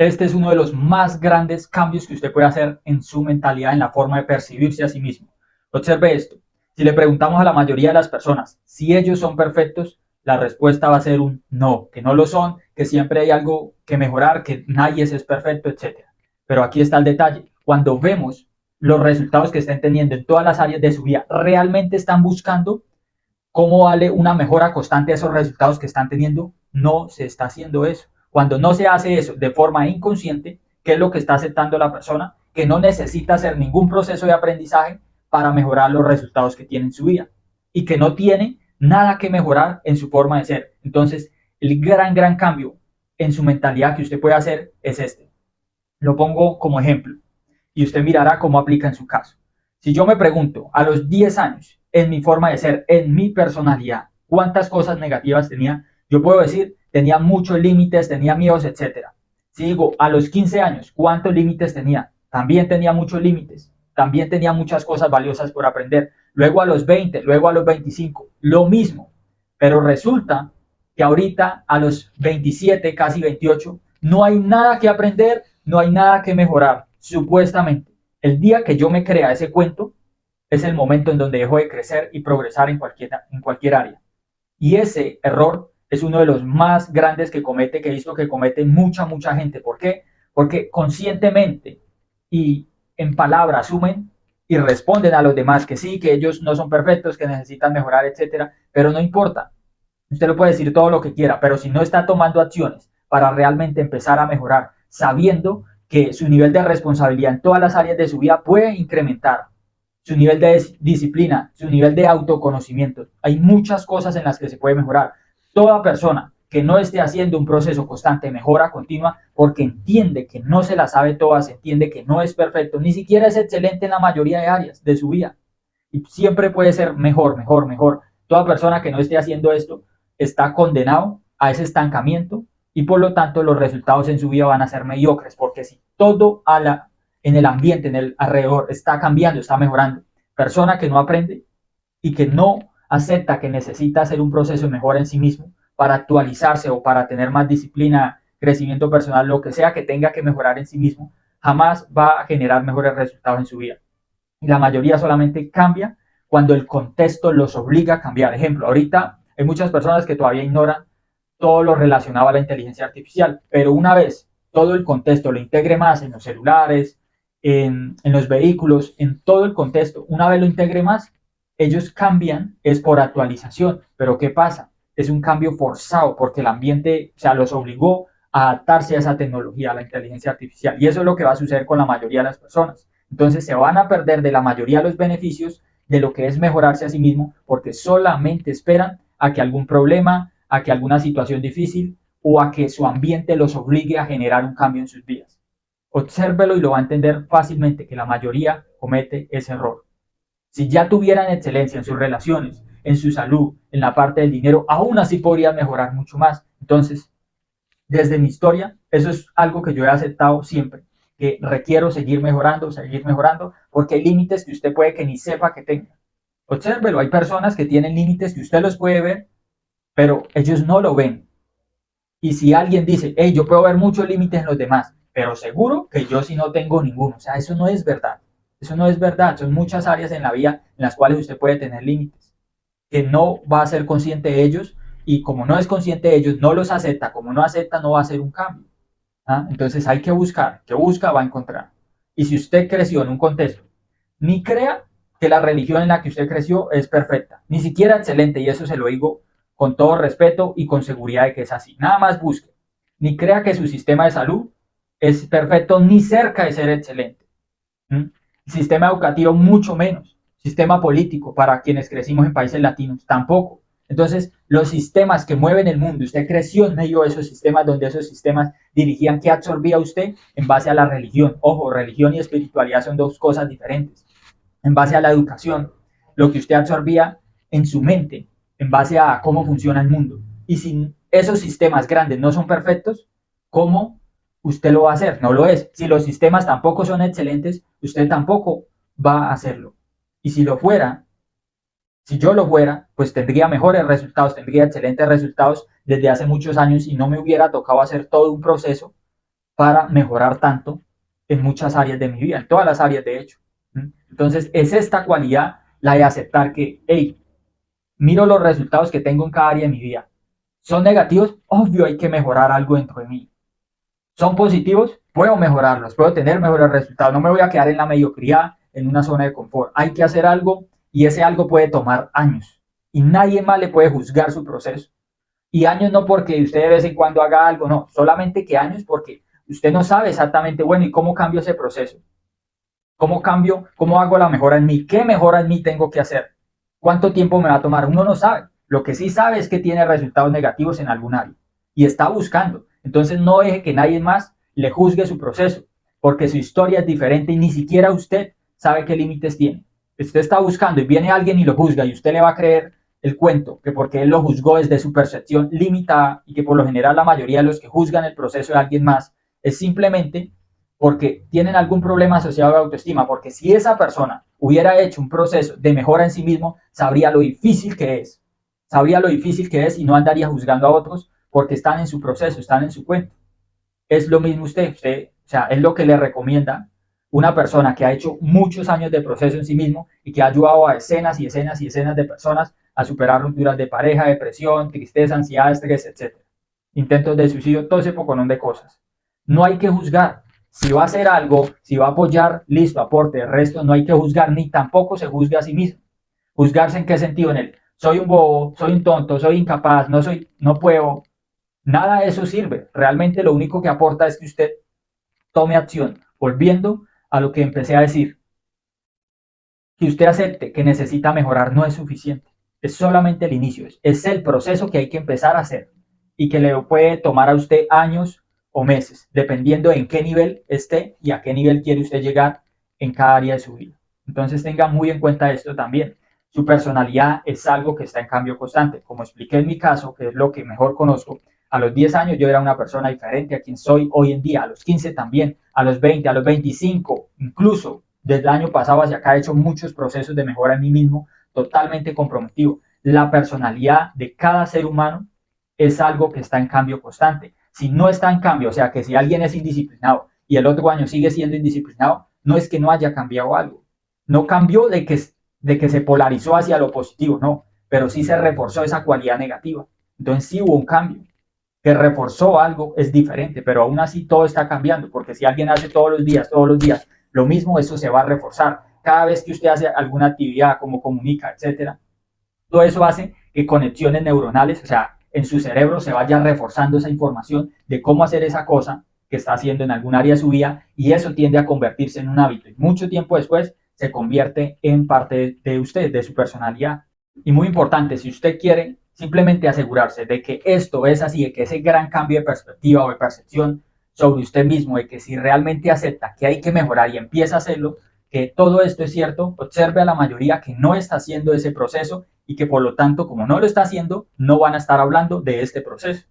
Este es uno de los más grandes cambios que usted puede hacer en su mentalidad, en la forma de percibirse a sí mismo. Observe esto. Si le preguntamos a la mayoría de las personas si ellos son perfectos, la respuesta va a ser un no, que no lo son, que siempre hay algo que mejorar, que nadie es perfecto, etcétera. Pero aquí está el detalle. Cuando vemos los resultados que estén teniendo en todas las áreas de su vida, realmente están buscando cómo vale una mejora constante a esos resultados que están teniendo. No se está haciendo eso. Cuando no se hace eso de forma inconsciente, ¿qué es lo que está aceptando la persona? Que no necesita hacer ningún proceso de aprendizaje para mejorar los resultados que tiene en su vida y que no tiene nada que mejorar en su forma de ser. Entonces, el gran cambio en su mentalidad que usted puede hacer es este. Lo pongo como ejemplo y usted mirará cómo aplica en su caso. Si yo me pregunto a los 10 años, en mi forma de ser, en mi personalidad, cuántas cosas negativas tenía, yo puedo decir, tenía muchos límites, tenía miedos, etcétera. Si digo a los 15 años, ¿cuántos límites tenía? También tenía muchos límites, también tenía muchas cosas valiosas por aprender. Luego a los 20, luego a los 25, lo mismo. Pero resulta que ahorita a los 27, casi 28, no hay nada que aprender, no hay nada que mejorar, supuestamente. El día que yo me crea ese cuento es el momento en donde dejo de crecer y progresar en cualquier área. Y ese error es uno de los más grandes que comete, que he visto que comete mucha gente. ¿Por qué? Porque conscientemente y en palabra asumen y responden a los demás que sí, que ellos no son perfectos, que necesitan mejorar, etcétera, pero no importa. Usted lo puede decir todo lo que quiera, pero si no está tomando acciones para realmente empezar a mejorar, sabiendo que su nivel de responsabilidad en todas las áreas de su vida puede incrementar, su nivel de disciplina, su nivel de autoconocimiento. Hay muchas cosas en las que se puede mejorar. Toda persona que no esté haciendo un proceso constante de mejora continua porque entiende que no se la sabe todas, entiende que no es perfecto, ni siquiera es excelente en la mayoría de áreas de su vida. Y siempre puede ser mejor. Toda persona que no esté haciendo esto está condenado a ese estancamiento y por lo tanto los resultados en su vida van a ser mediocres, porque si todo en el ambiente, en el alrededor está cambiando, está mejorando, persona que no aprende y que no acepta que necesita hacer un proceso de mejora en sí mismo para actualizarse o para tener más disciplina, crecimiento personal, lo que sea que tenga que mejorar en sí mismo, jamás va a generar mejores resultados en su vida. Y la mayoría solamente cambia cuando el contexto los obliga a cambiar. Ejemplo, ahorita hay muchas personas que todavía ignoran todo lo relacionado a la inteligencia artificial, pero una vez todo el contexto lo integre más en los celulares, en los vehículos, en todo el contexto, una vez lo integre más, ellos cambian, es por actualización. Pero ¿qué pasa? Es un cambio forzado porque el ambiente, o sea, los obligó a adaptarse a esa tecnología, a la inteligencia artificial. Y eso es lo que va a suceder con la mayoría de las personas. Entonces se van a perder de la mayoría de los beneficios de lo que es mejorarse a sí mismo porque solamente esperan a que algún problema, a que alguna situación difícil o a que su ambiente los obligue a generar un cambio en sus vidas. Obsérvelo y lo va a entender fácilmente que la mayoría comete ese error. Si ya tuvieran excelencia en sus relaciones, en su salud, en la parte del dinero, aún así podrían mejorar mucho más. Entonces, desde mi historia, eso es algo que yo he aceptado siempre, que requiero seguir mejorando, porque hay límites que usted puede que ni sepa que tenga. Obsérvelo, hay personas que tienen límites que usted los puede ver, pero ellos no lo ven. Y si alguien dice, hey, yo puedo ver muchos límites en los demás, pero seguro que yo sí no tengo ninguno. O sea, eso no es verdad. Eso no es verdad. Son muchas áreas en la vida en las cuales usted puede tener límites, que no va a ser consciente de ellos y como no es consciente de ellos, no los acepta. Como no acepta, no va a hacer un cambio. ¿Ah? Entonces hay que buscar, que busca va a encontrar. Y si usted creció en un contexto, ni crea que la religión en la que usted creció es perfecta, ni siquiera excelente, y eso se lo digo con todo respeto y con seguridad de que es así. Nada más busque, ni crea que su sistema de salud es perfecto ni cerca de ser excelente. ¿Mm? Sistema educativo mucho menos, sistema político para quienes crecimos en países latinos tampoco. Entonces, los sistemas que mueven el mundo, usted creció en medio de esos sistemas donde esos sistemas dirigían qué absorbía usted en base a la religión. Ojo, religión y espiritualidad son dos cosas diferentes. En base a la educación, lo que usted absorbía en su mente, en base a cómo funciona el mundo. Y si esos sistemas grandes no son perfectos, ¿cómo usted lo va a hacer? No lo es. Si los sistemas tampoco son excelentes, usted tampoco va a hacerlo. Y si lo fuera, si yo lo fuera, pues tendría mejores resultados, tendría excelentes resultados desde hace muchos años y no me hubiera tocado hacer todo un proceso para mejorar tanto en muchas áreas de mi vida, en todas las áreas de hecho. Entonces es esta cualidad la de aceptar que, hey, miro los resultados que tengo en cada área de mi vida. ¿Son negativos? Obvio, hay que mejorar algo dentro de mí. ¿Son positivos? Puedo mejorarlos, puedo tener mejores resultados. No me voy a quedar en la mediocridad, en una zona de confort. Hay que hacer algo y ese algo puede tomar años. Y nadie más le puede juzgar su proceso. Y años no porque usted de vez en cuando haga algo, no, solamente que años porque usted no sabe exactamente, bueno, ¿y cómo cambio ese proceso? ¿Cómo cambio? ¿Cómo hago la mejora en mí? ¿Qué mejora en mí tengo que hacer? ¿Cuánto tiempo me va a tomar? Uno no sabe. Lo que sí sabe es que tiene resultados negativos en algún área y está buscando. Entonces no deje que nadie más le juzgue su proceso, porque su historia es diferente y ni siquiera usted sabe qué límites tiene. Usted está buscando y viene alguien y lo juzga y usted le va a creer el cuento, que porque él lo juzgó desde su percepción limitada y que por lo general la mayoría de los que juzgan el proceso de alguien más es simplemente porque tienen algún problema asociado a la autoestima, porque si esa persona hubiera hecho un proceso de mejora en sí mismo, sabría lo difícil que es, y no andaría juzgando a otros porque están en su proceso, están en su cuenta. Es lo mismo usted, o sea, es lo que le recomienda una persona que ha hecho muchos años de proceso en sí mismo y que ha ayudado a decenas y decenas y decenas de personas a superar rupturas de pareja, depresión, tristeza, ansiedad, estrés, etc. Intentos de suicidio, todo ese poconón de cosas. No hay que juzgar. Si va a hacer algo, si va a apoyar, listo, aporte. El resto no hay que juzgar, ni tampoco se juzgue a sí mismo. ¿Juzgarse en qué sentido? En él. Soy un bobo, soy un tonto, soy incapaz, no puedo. Nada de eso sirve. Realmente lo único que aporta es que usted tome acción. Volviendo a lo que empecé a decir, que usted acepte que necesita mejorar no es suficiente. Es solamente el inicio, es el proceso que hay que empezar a hacer y que le puede tomar a usted años o meses, dependiendo en qué nivel esté y a qué nivel quiere usted llegar en cada área de su vida. Entonces tenga muy en cuenta esto también. Su personalidad es algo que está en cambio constante. Como expliqué en mi caso, que es lo que mejor conozco, a los 10 años yo era una persona diferente a quien soy hoy en día, a los 15 también, a los 20, a los 25, incluso desde el año pasado hacia acá he hecho muchos procesos de mejora en mí mismo, totalmente comprometido. La personalidad de cada ser humano es algo que está en cambio constante. Si no está en cambio, o sea que si alguien es indisciplinado y el otro año sigue siendo indisciplinado, no es que no haya cambiado algo. No cambió de que se polarizó hacia lo positivo, no, pero sí se reforzó esa cualidad negativa. Entonces sí hubo un cambio que reforzó algo, es diferente, pero aún así todo está cambiando, porque si alguien hace todos los días, lo mismo, eso se va a reforzar. Cada vez que usted hace alguna actividad, como comunica, etcétera, todo eso hace que conexiones neuronales, o sea, en su cerebro se vaya reforzando esa información de cómo hacer esa cosa que está haciendo en algún área de su vida y eso tiende a convertirse en un hábito. Y mucho tiempo después se convierte en parte de usted, de su personalidad. Y muy importante, si usted quiere simplemente asegurarse de que esto es así, de que ese gran cambio de perspectiva o de percepción sobre usted mismo, de que si realmente acepta que hay que mejorar y empieza a hacerlo, que todo esto es cierto, observe a la mayoría que no está haciendo ese proceso y que por lo tanto, como no lo está haciendo, no van a estar hablando de este proceso.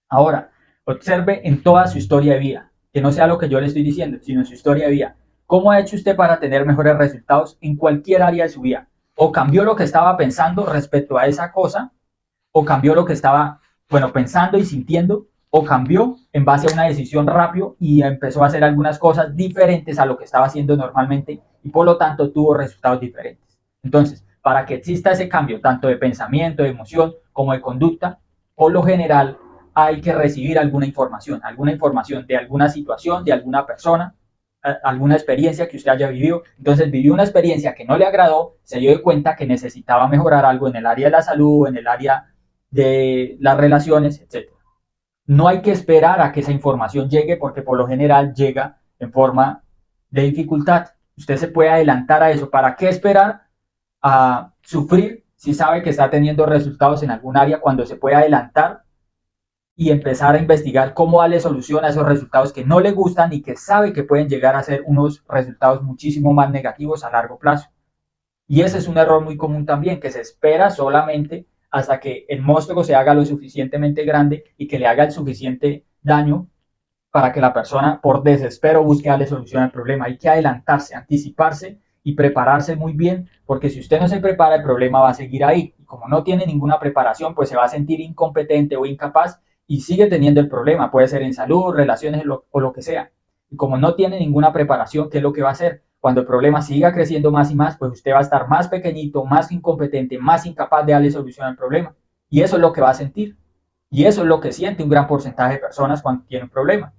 Ahora, observe en toda su historia de vida, que no sea lo que yo le estoy diciendo, sino en su historia de vida. ¿Cómo ha hecho usted para tener mejores resultados en cualquier área de su vida? ¿O cambió lo que estaba pensando respecto a esa cosa? ¿O cambió lo que estaba, bueno, pensando y sintiendo? ¿O cambió en base a una decisión rápido y empezó a hacer algunas cosas diferentes a lo que estaba haciendo normalmente y por lo tanto tuvo resultados diferentes? Entonces, para que exista ese cambio, tanto de pensamiento, de emoción, como de conducta, por lo general hay que recibir alguna información de alguna situación, de alguna persona, alguna experiencia que usted haya vivido. Entonces vivió una experiencia que no le agradó, se dio cuenta que necesitaba mejorar algo en el área de la salud, en el área de las relaciones, etc. No hay que esperar a que esa información llegue porque por lo general llega en forma de dificultad. Usted se puede adelantar a eso. ¿Para qué esperar a sufrir si sabe que está teniendo resultados en algún área cuando se puede adelantar y empezar a investigar cómo darle solución a esos resultados que no le gustan y que sabe que pueden llegar a ser unos resultados muchísimo más negativos a largo plazo? Y ese es un error muy común también, que se espera solamente hasta que el monstruo se haga lo suficientemente grande y que le haga el suficiente daño para que la persona por desespero busque darle solución al problema. Hay que adelantarse, anticiparse y prepararse muy bien, porque si usted no se prepara, el problema va a seguir ahí. Y como no tiene ninguna preparación, pues se va a sentir incompetente o incapaz y sigue teniendo el problema. Puede ser en salud, relaciones o lo que sea. Y como no tiene ninguna preparación, ¿qué es lo que va a hacer? Cuando el problema siga creciendo más y más, pues usted va a estar más pequeñito, más incompetente, más incapaz de darle solución al problema. Y eso es lo que va a sentir. Y eso es lo que siente un gran porcentaje de personas cuando tienen un problema.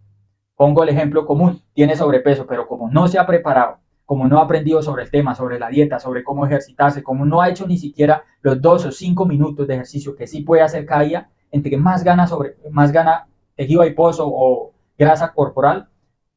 Pongo el ejemplo común, tiene sobrepeso, pero como no se ha preparado, como no ha aprendido sobre el tema, sobre la dieta, sobre cómo ejercitarse, como no ha hecho ni siquiera los 2 o 5 minutos de ejercicio que sí puede hacer cada día, entre más gana tejido adiposo o grasa corporal,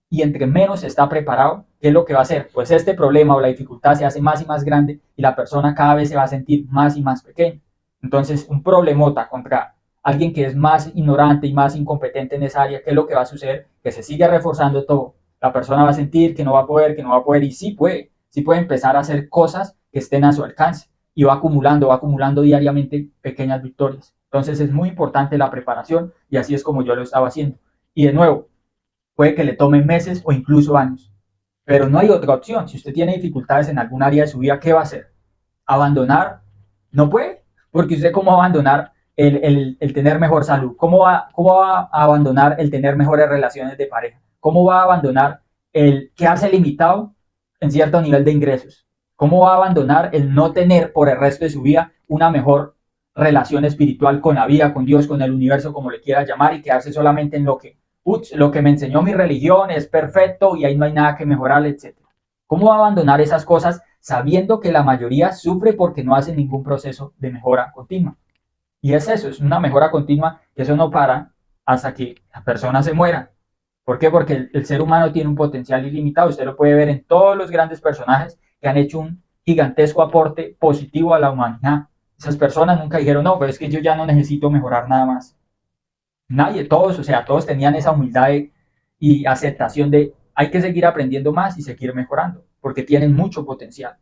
y entre menos está preparado, ¿qué es lo que va a hacer? Pues este problema o la dificultad se hace más y más grande y la persona cada vez se va a sentir más y más pequeña. Entonces, un problemota contra alguien que es más ignorante y más incompetente en esa área, ¿qué es lo que va a suceder? Que se sigue reforzando todo. La persona va a sentir que no va a poder, y sí puede empezar a hacer cosas que estén a su alcance y va acumulando diariamente pequeñas victorias. Entonces es muy importante la preparación y así es como yo lo estaba haciendo. Y de nuevo, puede que le tome meses o incluso años, pero no hay otra opción. Si usted tiene dificultades en algún área de su vida, ¿qué va a hacer? ¿Abandonar? No puede, porque usted cómo va a abandonar el tener mejor salud, cómo va a abandonar el tener mejores relaciones de pareja, cómo va a abandonar el quedarse limitado en cierto nivel de ingresos, cómo va a abandonar el no tener por el resto de su vida una mejor relación espiritual con la vida, con Dios, con el universo, como le quiera llamar, y quedarse solamente en lo que me enseñó mi religión es perfecto y ahí no hay nada que mejorar, etcétera. ¿Cómo va a abandonar esas cosas sabiendo que la mayoría sufre porque no hace ningún proceso de mejora continua? Y es eso, es una mejora continua, que eso no para hasta que la persona se muera. ¿Por qué? Porque el ser humano tiene un potencial ilimitado. Usted lo puede ver en todos los grandes personajes que han hecho un gigantesco aporte positivo a la humanidad. Esas personas nunca dijeron, no, pero es que yo ya no necesito mejorar nada más. Nadie, todos, o sea, todos tenían esa humildad y aceptación de hay que seguir aprendiendo más y seguir mejorando, porque tienen mucho potencial.